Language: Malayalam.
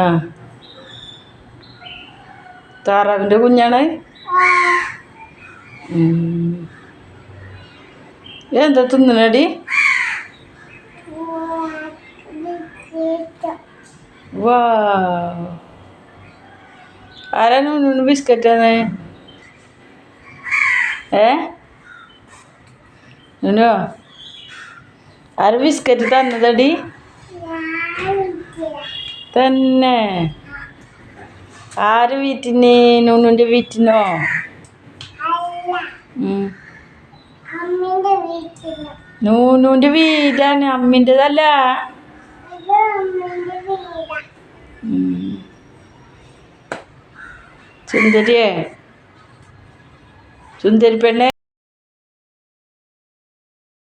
ആ താറാവിൻ്റെ കുഞ്ഞാണ്. എന്താ തിന്നണടി? വാ ആരാ നൂനൂന് ബിസ്ക്കറ്റാണ്? നൂനോ ആര് ബിസ്ക്കറ്റ് തന്നതടി? തന്നെ ആര് വീട്ടിന്? നൂനുൻ്റെ വീട്ടിനോ? നൂനുൻ്റെ വീടാണ്, അമ്മിൻ്റെതല്ല. സുന്ദരിയേ, സുന്ദരി പെണ്ണെ.